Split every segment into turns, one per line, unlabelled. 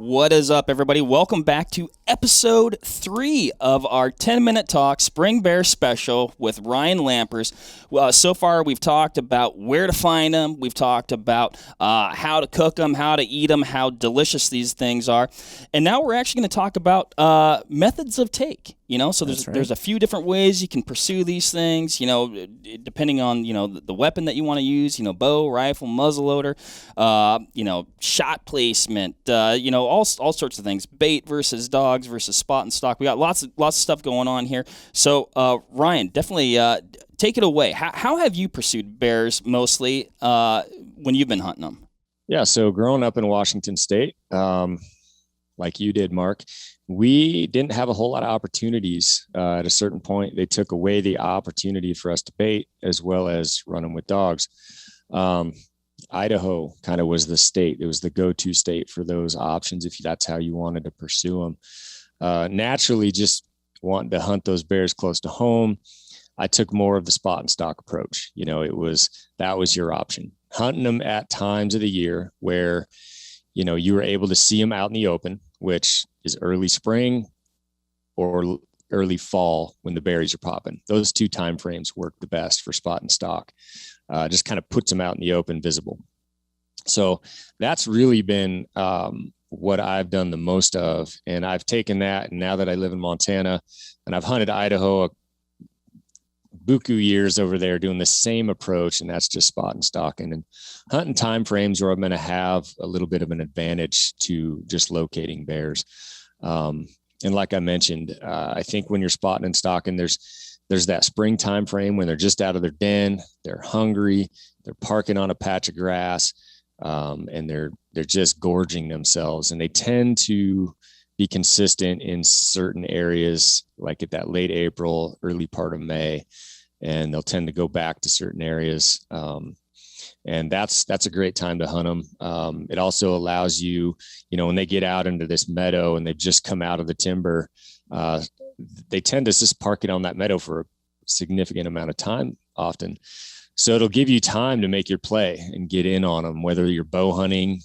What is up, everybody? Welcome back to episode 3 of our 10-minute talk Spring Bear special with Ryan Lampers. So far, we've talked about where to find them. We've talked about how to cook them, how to eat them, how delicious these things are. And now we're actually going to talk about methods of take. So there's a few different ways you can pursue these things, depending on, the weapon that you want to use, bow, rifle, muzzleloader, shot placement, all sorts of things, bait versus dogs versus spot and stalk. We got lots of stuff going on here. So, Ryan, definitely take it away. How have you pursued bears mostly when you've been hunting them?
Yeah, so growing up in Washington State, like you did, Mark, we didn't have a whole lot of opportunities. At a certain point, they took away the opportunity for us to bait as well as run them with dogs. Idaho kind of was the state. It was the go-to state for those options if that's how you wanted to pursue them. Naturally, just wanting to hunt those bears close to home, I took more of the spot and stalk approach. That was your option. Hunting them at times of the year where, you were able to see them out in the open, which is early spring or early fall when the berries are popping. Those two time frames work the best for spot and stalk. Just kind of puts them out in the open, visible. So that's really been what I've done the most of. And I've taken that. And now that I live in Montana and I've hunted Idaho buku years over there doing the same approach, and that's just spot and stalking and hunting time frames where I'm going to have a little bit of an advantage to just locating bears. And like I mentioned, I think when you're spotting and stalking, there's that spring time frame when they're just out of their den, they're hungry, they're parking on a patch of grass, and they're just gorging themselves. And they tend to be consistent in certain areas, like at that late April, early part of May, and they'll tend to go back to certain areas. And that's a great time to hunt them. It also allows you, when they get out into this meadow and they've just come out of the timber, they tend to just park it on that meadow for a significant amount of time often. So it'll give you time to make your play and get in on them, whether you're bow hunting,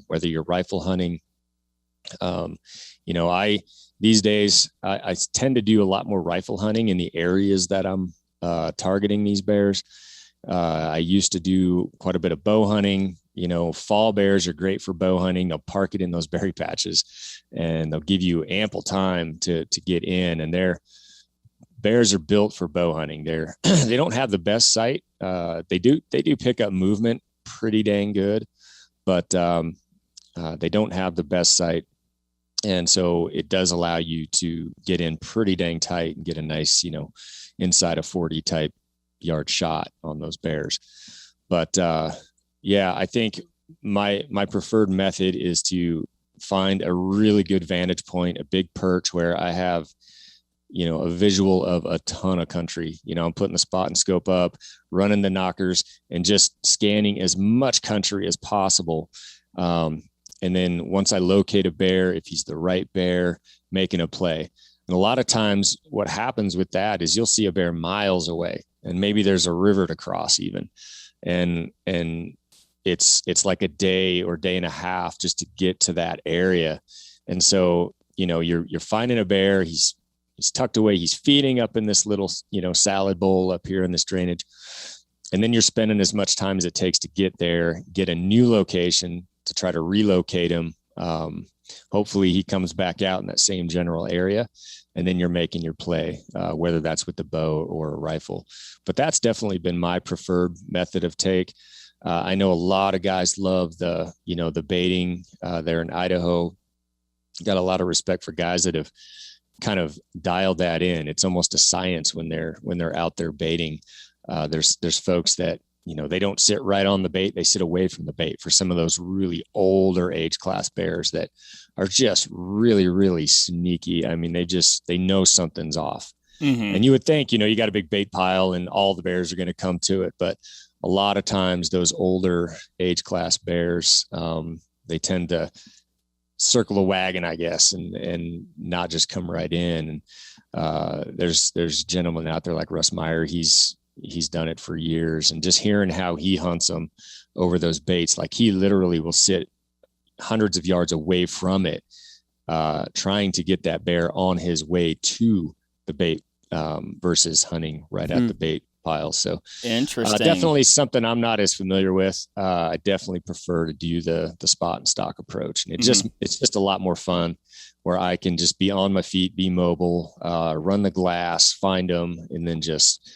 whether you're rifle hunting. These days I tend to do a lot more rifle hunting in the areas that I'm targeting these bears. I used to do quite a bit of bow hunting. Fall bears are great for bow hunting. They'll park it in those berry patches and they'll give you ample time to get in. And bears are built for bow hunting. They don't have the best sight. They do pick up movement pretty dang good, but they don't have the best sight. And so it does allow you to get in pretty dang tight and get a nice, inside a 40 type yard shot on those bears. But I think my preferred method is to find a really good vantage point, a big perch where I have, a visual of a ton of country. I'm putting the spot and scope up, running the knockers and just scanning as much country as possible. And then once I locate a bear, if he's the right bear, making a play. And a lot of times what happens with that is you'll see a bear miles away and maybe there's a river to cross even. And it's like a day or day and a half just to get to that area. And so, you're finding a bear, he's tucked away, he's feeding up in this little, salad bowl up here in this drainage. And then you're spending as much time as it takes to get there, get a new location to try to relocate him. Hopefully he comes back out in that same general area, and then you're making your play, whether that's with the bow or a rifle. But that's definitely been my preferred method of take. I know a lot of guys love the baiting there in Idaho. Got a lot of respect for guys that have kind of dialed that in. It's almost a science when they're out there baiting. There's folks that, they don't sit right on the bait. They sit away from the bait for some of those really older age class bears that are just really, really sneaky. I mean, they know something's off. Mm-hmm. And you would think, you got a big bait pile and all the bears are going to come to it. But a lot of times those older age class bears, they tend to circle a wagon, I guess, and not just come right in. And there's gentlemen out there like Russ Meyer. He's done it for years, and just hearing how he hunts them over those baits, like he literally will sit hundreds of yards away from it, trying to get that bear on his way to the bait, versus hunting right at the bait pile. So
interesting.
Definitely something I'm not as familiar with. I definitely prefer to do the spot and stalk approach. And it's just a lot more fun, where I can just be on my feet, be mobile, run the glass, find them, and then just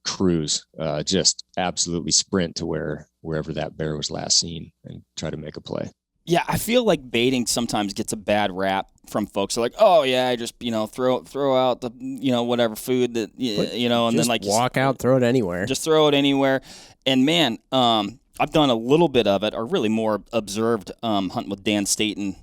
cruise, just absolutely sprint to wherever that bear was last seen and try to make a play.
Yeah, I feel like baiting sometimes gets a bad rap from folks. They're like, oh yeah, I just throw out the whatever food that and then like
walk out, throw it anywhere.
Just throw it anywhere. And man, I've done a little bit of it, or really more observed hunting with Dan Staten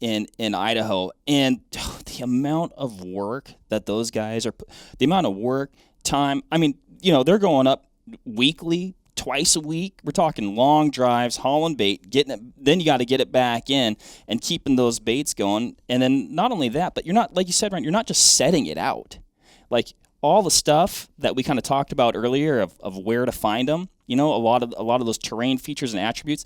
in Idaho, and the amount of work that those guys are, the amount of work, time. I mean, they're going up weekly, twice a week. We're talking long drives, hauling bait, getting it. Then you got to get it back in and keeping those baits going. And then not only that, but you're not, like you said, Ryan, you're not just setting it out. Like all the stuff that we kind of talked about earlier of where to find them. A lot of those terrain features and attributes.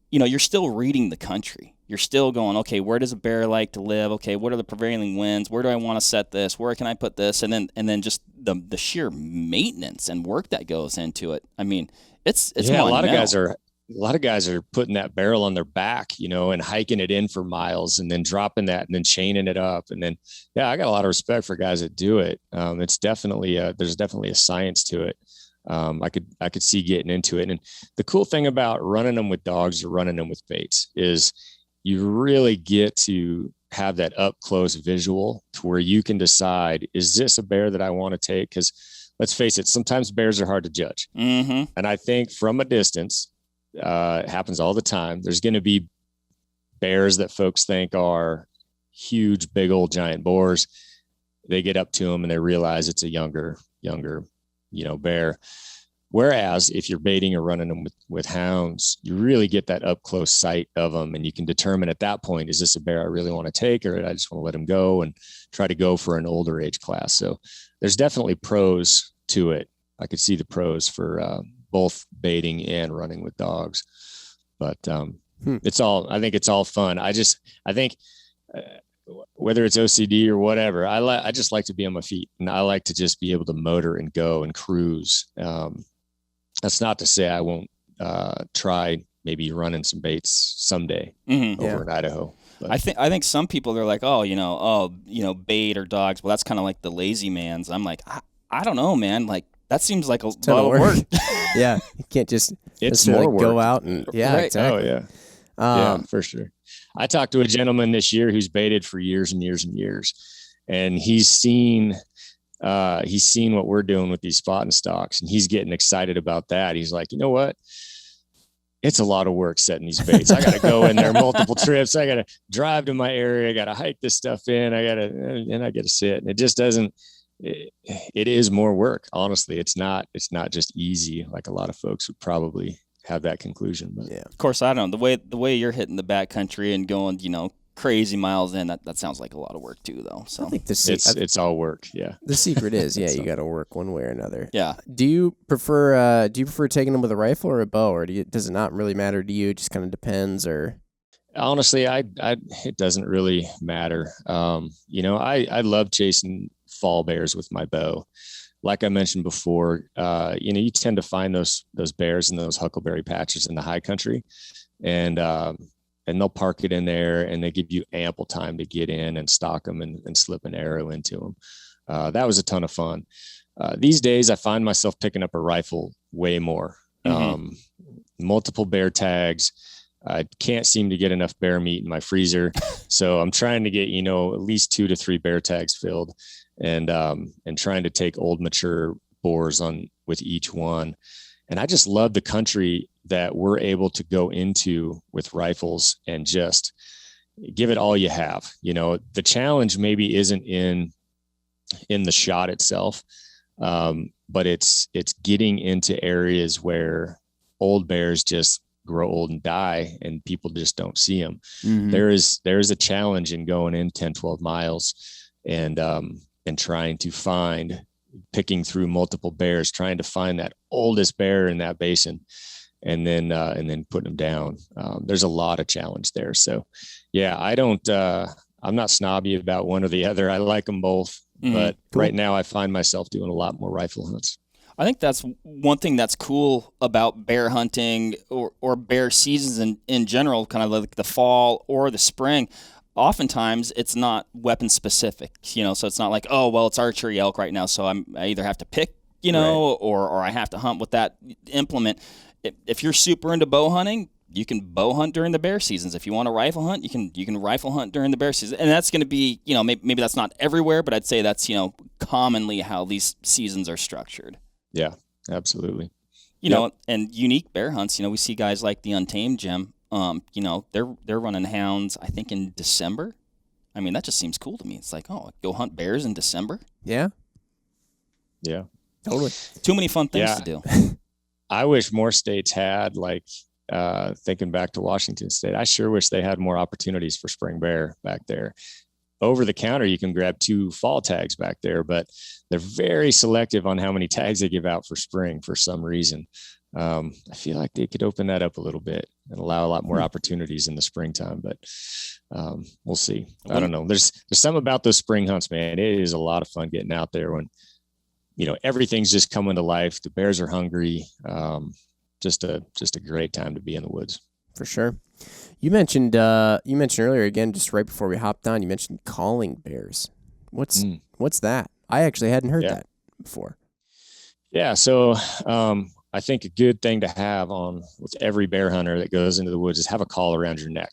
You're still reading the country. You're still going, okay, where does a bear like to live? Okay, what are the prevailing winds? Where do I want to set this? Where can I put this? And then just the sheer maintenance and work that goes into it. I mean, it's
a lot of guys are putting that barrel on their back, and hiking it in for miles, and then dropping that and then chaining it up. And then, I got a lot of respect for guys that do it. It's definitely there's definitely a science to it. I could see getting into it. And the cool thing about running them with dogs or running them with baits is you really get to have that up close visual to where you can decide, is this a bear that I want to take? Because let's face it, sometimes bears are hard to judge. And I think from a distance, it happens all the time. There's going to be bears that folks think are huge, big old giant boars. They get up to them and they realize it's a younger, bear. Whereas if you're baiting or running them with hounds, you really get that up close sight of them, and you can determine at that point, is this a bear I really want to take, or I just want to let him go and try to go for an older age class. So there's definitely pros to it. I could see the pros for both baiting and running with dogs, but I think it's all fun. I think whether it's OCD or whatever, I just like to be on my feet, and I like to just be able to motor and go and cruise. That's not to say I won't try maybe running some baits someday over in Idaho. But
I think some people are like, bait or dogs. Well, that's kind of like the lazy man's. I'm like, I don't know, man. Like that seems like a lot of work.
Yeah, you can't just
more work.
Go out and
right.
Exactly.
Oh yeah, for sure. I talked to a gentleman this year who's baited for years and years and years, and he's seen what we're doing with these spot and stalks, and he's getting excited about that. He's like, you know what? It's a lot of work setting these baits. I got to go in there multiple trips. I got to drive to my area. I got to hike this stuff in. I got to sit. And it just doesn't, it is more work. Honestly, it's not just easy. Like a lot of folks would probably have that conclusion, but
yeah, of course, I don't know the way you're hitting the backcountry and going, crazy miles in, that sounds like a lot of work too, though. So
I think
it's all work. Yeah.
The secret is, you got to work one way or another.
Yeah.
Do you prefer taking them with a rifle or a bow, or does it not really matter to you? It just kind of depends, or?
Honestly, it doesn't really matter. I love chasing fall bears with my bow. Like I mentioned before, you tend to find those bears in those huckleberry patches in the high country, and they'll park it in there, and they give you ample time to get in and stalk them and slip an arrow into them. That was a ton of fun. These days, I find myself picking up a rifle way more. Multiple bear tags. I can't seem to get enough bear meat in my freezer, so I'm trying to get at least 2 to 3 bear tags filled, and trying to take old mature boars on with each one. And I just love the country that we're able to go into with rifles and just give it all you have. The challenge maybe isn't in the shot itself, but it's getting into areas where old bears just grow old and die, and people just don't see them. There is a challenge in going in 10, 12 miles and trying to picking through multiple bears, trying to find that oldest bear in that basin. and then putting them down. There's a lot of challenge there. So yeah, I'm not snobby about one or the other. I like them both, but
Cool.
right now I find myself doing a lot more rifle hunts.
I think that's one thing that's cool about bear hunting or bear seasons in general, kind of like the fall or the spring. Oftentimes it's not weapon specific, so it's not like, oh, well, it's archery elk right now, so I either have to pick, or I have to hunt with that implement. If you're super into bow hunting, you can bow hunt during the bear seasons. If you want to rifle hunt, you can rifle hunt during the bear season. And that's going to be, maybe that's not everywhere, but I'd say that's, commonly how these seasons are structured.
Yeah, absolutely.
And unique bear hunts, we see guys like the Untamed Jim, they're running hounds, I think, in December. I mean, that just seems cool to me. It's like, oh, go hunt bears in December?
Yeah.
Yeah.
Totally.
Too many fun things to do.
I wish more states had, thinking back to Washington State, I sure wish they had more opportunities for spring bear back there. Over the counter, you can grab 2 fall tags back there, but they're very selective on how many tags they give out for spring for some reason. I feel like they could open that up a little bit and allow a lot more opportunities in the springtime, but we'll see. I don't know. There's something about those spring hunts, man. It is a lot of fun getting out there when, everything's just coming to life. The bears are hungry. Just a great time to be in the woods.
For sure. You mentioned earlier, again, just right before we hopped on, you mentioned calling bears. What's that? I actually hadn't heard that before.
Yeah. So, I think a good thing to have with every bear hunter that goes into the woods is have a call around your neck.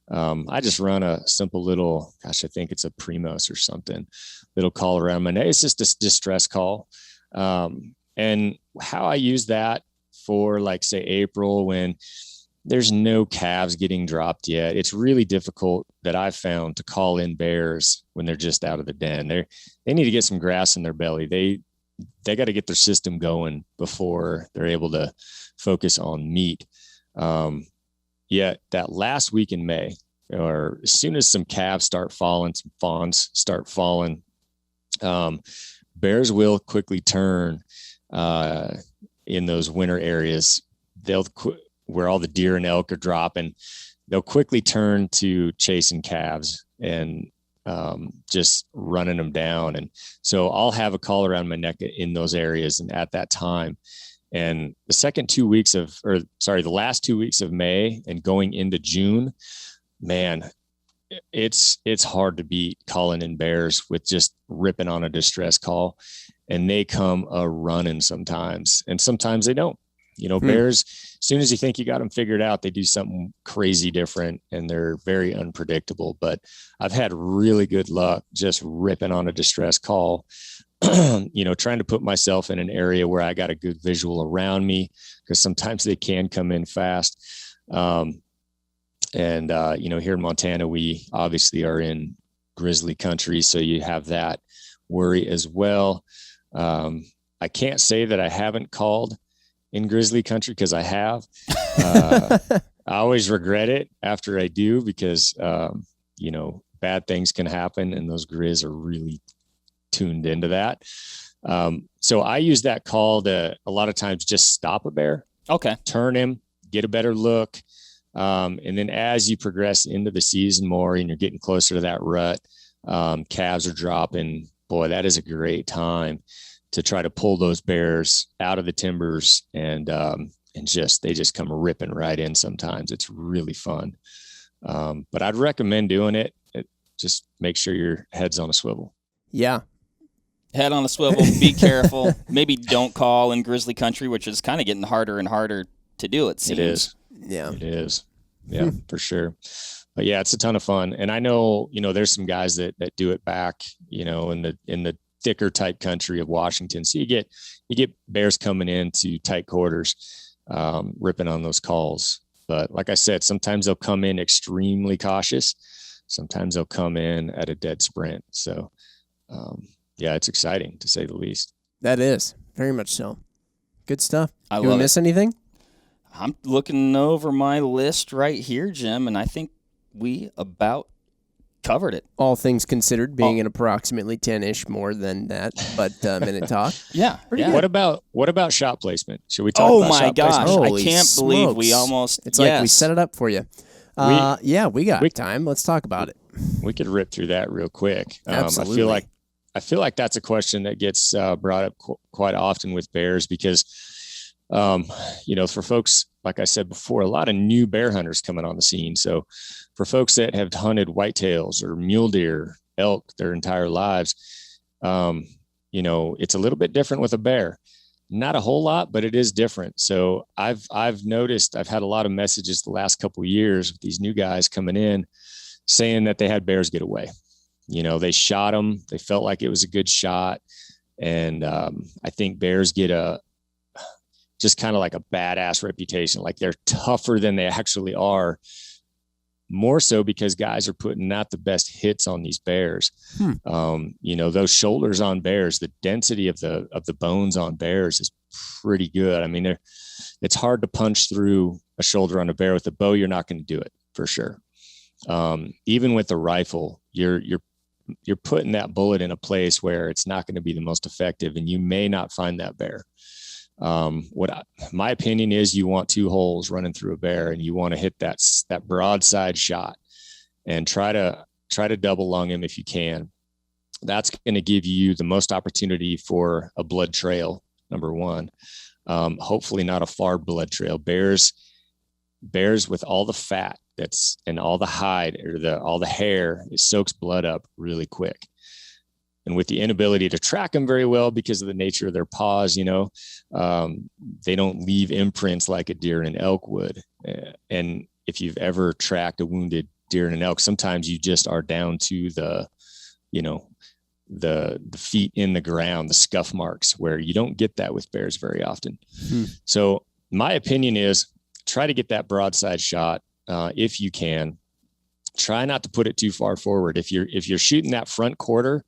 I just run a simple little, I think it's a Primos or something, little call around my neck. It's just a distress call. And how I use that for, say, April, when there's no calves getting dropped yet, it's really difficult that I've found to call in bears when they're just out of the den. They need to get some grass in their belly. They got to get their system going before they're able to focus on meat. Yet that last week in May, or as soon as some calves start falling, some fawns start falling, bears will quickly turn in those winter areas. Where all the deer and elk are dropping, they'll quickly turn to chasing calves and just running them down. And so I'll have a call around my neck in those areas. And at that time, and the last 2 weeks of May and going into June, man, it's hard to beat calling in bears with just ripping on a distress call. And they come a running sometimes, and sometimes they don't. Bears, as soon as you think you got them figured out, they do something crazy different, and they're very unpredictable. But I've had really good luck just ripping on a distress call, trying to put myself in an area where I got a good visual around me, because sometimes they can come in fast. Here in Montana, we obviously are in grizzly country, so you have that worry as well. I can't say that I haven't called in grizzly country, because I have. I always regret it after I do, because bad things can happen, and those grizz are really tuned into that. So I use that call to a lot of times just stop a bear, turn him, get a better look. And then as you progress into the season more and you're getting closer to that rut, calves are dropping. Boy, that is a great time to try to pull those bears out of the timbers, and they just come ripping right in. Sometimes it's really fun. But I'd recommend doing it. Just make sure your head's on a swivel.
Yeah.
Head on a swivel, be careful. Maybe don't call in grizzly country, which is kind of getting harder and harder to do, it seems.
It is.
Yeah.
It is. Yeah, for sure. But yeah, it's a ton of fun. And I know, there's some guys that do it back, in the thicker type country of Washington. So you get bears coming into tight quarters, ripping on those calls. But like I said, sometimes they'll come in extremely cautious. Sometimes they'll come in at a dead sprint. So, it's exciting, to say the least.
That is very much so. Good stuff.
I
You
love
miss anything?
I'm looking over my list right here, Jim, and I think we about covered it.
All things considered, being an approximately 10-ish more than that, but minute talk.
Yeah.
Pretty good.
What about shot placement? Should we talk about shot
gosh.
placement?
Holy
I can't believe we
smokes.
almost
It's like we set it up for you. We got time. Let's talk about it.
We could rip through that real quick.
Absolutely.
I feel like that's a question that gets brought up quite often with bears because, for folks, like I said before, a lot of new bear hunters coming on the scene. So for folks that have hunted whitetails or mule deer, elk their entire lives, it's a little bit different with a bear. Not a whole lot, but it is different. So I've noticed, I've had a lot of messages the last couple of years with these new guys coming in saying that they had bears get away. They shot them. They felt like it was a good shot. And I think bears get just kind of like a badass reputation. Like they're tougher than they actually are. More so because guys are putting not the best hits on these bears. Those shoulders on bears, the density of the bones on bears is pretty good. I mean, it's hard to punch through a shoulder on a bear. With a bow, you're not going to do it for sure. Even with the rifle, you're putting that bullet in a place where it's not going to be the most effective, and you may not find that bear. My opinion is you want 2 holes running through a bear, and you want to hit that broadside shot and try to double lung him if you can. That's going to give you the most opportunity for a blood trail, number one. Hopefully not a far blood trail. Bears with all the fat and all the hide or all the hair, it soaks blood up really quick. And with the inability to track them very well because of the nature of their paws, they don't leave imprints like a deer and an elk would. And if you've ever tracked a wounded deer and an elk, sometimes you just are down to the feet in the ground, the scuff marks, where you don't get that with bears very often. So my opinion is try to get that broadside shot. If you can, try not to put it too far forward. If you're shooting that front quarter,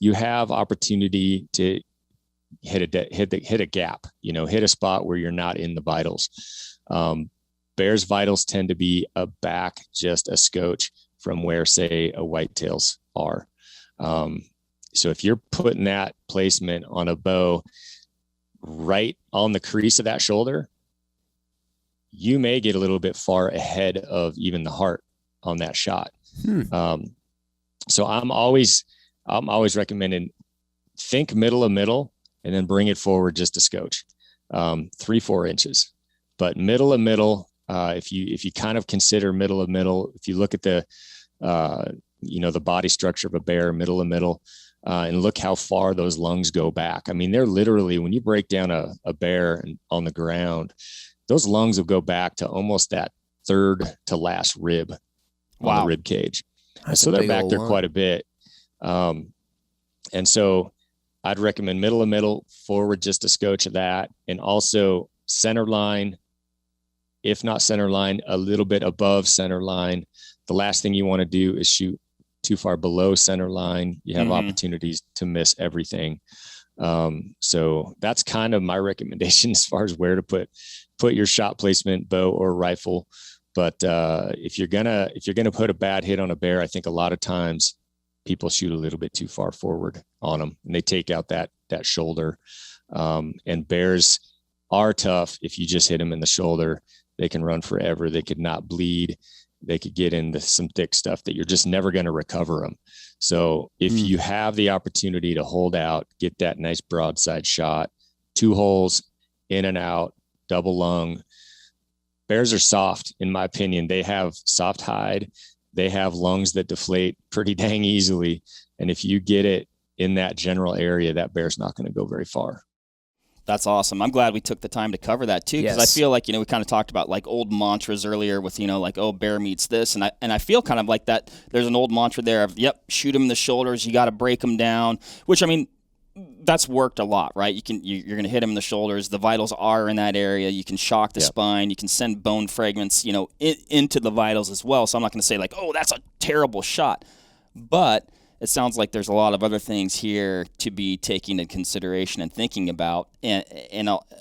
you have opportunity to hit a gap, hit a spot where you're not in the vitals. Bears' vitals tend to be back just a scotch from where, say, a whitetails are. So if you're putting that placement on a bow right on the crease of that shoulder, you may get a little bit far ahead of even the heart on that shot. So I'm always recommending think middle of middle and then bring it forward just a scotch, 3-4 inches, but middle of middle. If you kind of consider middle of middle, if you look at the body structure of a bear, middle of middle, and look how far those lungs go back. I mean, they're literally, when you break down a bear on the ground, those lungs will go back to almost that third to last rib on the rib cage. So they're back there quite a bit. And so I'd recommend middle of middle, forward just a scotch of that, and also center line, if not center line, a little bit above center line. The last thing you want to do is shoot too far below center line. You have opportunities to miss everything. So that's kind of my recommendation as far as where to put your shot placement, bow or rifle. But if you're gonna put a bad hit on a bear, I think a lot of times people shoot a little bit too far forward on them, and they take out that shoulder. And bears are tough. If you just hit them in the shoulder, they can run forever. They could not bleed. They could get into some thick stuff that you're just never going to recover them. So if you have the opportunity to hold out, get that nice broadside shot, 2 holes, in and out, double lung. Bears are soft, in my opinion. They have soft hide. They have lungs that deflate pretty dang easily. And if you get it in that general area, that bear's not going to go very far.
That's awesome. I'm glad we took the time to cover that too, because I feel like, we kind of talked about like old mantras earlier with, like, oh, bear meets this. And I feel kind of like that. There's an old mantra there of, shoot him in the shoulders. You got to break him down, which, I mean, that's worked a lot, right? You're going to hit him in the shoulders. The vitals are in that area. You can shock the spine. You can send bone fragments, into the vitals as well. So I'm not going to say like, oh, that's a terrible shot, but it sounds like there's a lot of other things here to be taking into consideration and thinking about. And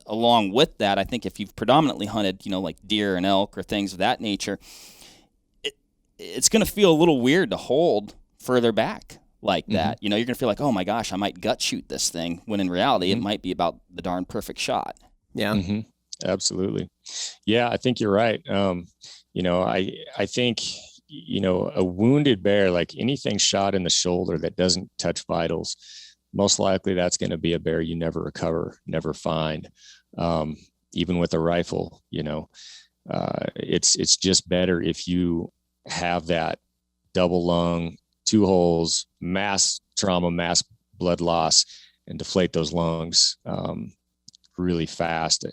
along with that, I think if you've predominantly hunted, like deer and elk or things of that nature, it's going to feel a little weird to hold further back like that. You're going to feel like, oh my gosh, I might gut shoot this thing, when in reality, it might be about the darn perfect shot.
Yeah.
Absolutely. Yeah, I think you're right. I think, a wounded bear, like anything shot in the shoulder that doesn't touch vitals, most likely that's going to be a bear you never recover, never find. Even with a rifle, it's just better if you have that double lung, 2 holes, mass trauma, mass blood loss, and deflate those lungs really fast.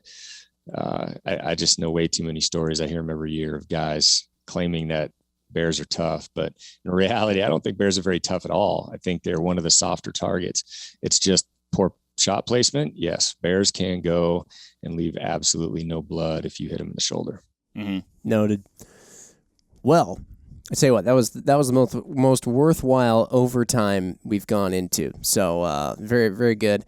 I just know way too many stories. I hear them every year of guys claiming that bears are tough, but in reality, I don't think bears are very tough at all. I think they're one of the softer targets. It's just poor shot placement. Yes, bears can go and leave absolutely no blood if you hit them in the shoulder.
Noted. Well, I tell you what, that was the most worthwhile overtime we've gone into. So very, very good.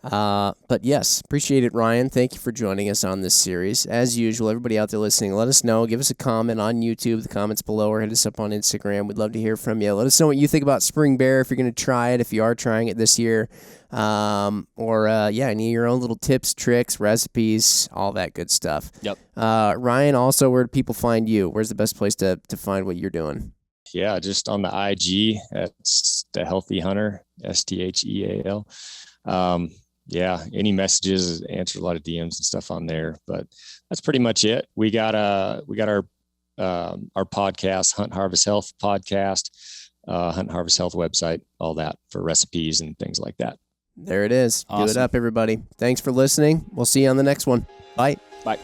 But yes, appreciate it, Ryan. Thank you for joining us on this series. As usual, everybody out there listening, let us know. Give us a comment on YouTube, the comments below, or hit us up on Instagram. We'd love to hear from you. Let us know what you think about spring bear, if you're going to try it, if you are trying it this year, or any of your own little tips, tricks, recipes, all that good stuff.
Yep.
Ryan, also, where do people find you? Where's the best place to find what you're doing?
Yeah, just on the IG. That's The Healthy Hunter, STHEAL. Any messages, answer a lot of DMs and stuff on there, but that's pretty much it. We got our podcast, Hunt Harvest Health podcast, Hunt Harvest Health website, all that for recipes and things like that.
There it is.
Awesome.
Do it up, everybody. Thanks for listening. We'll see you on the next one. Bye.
Bye.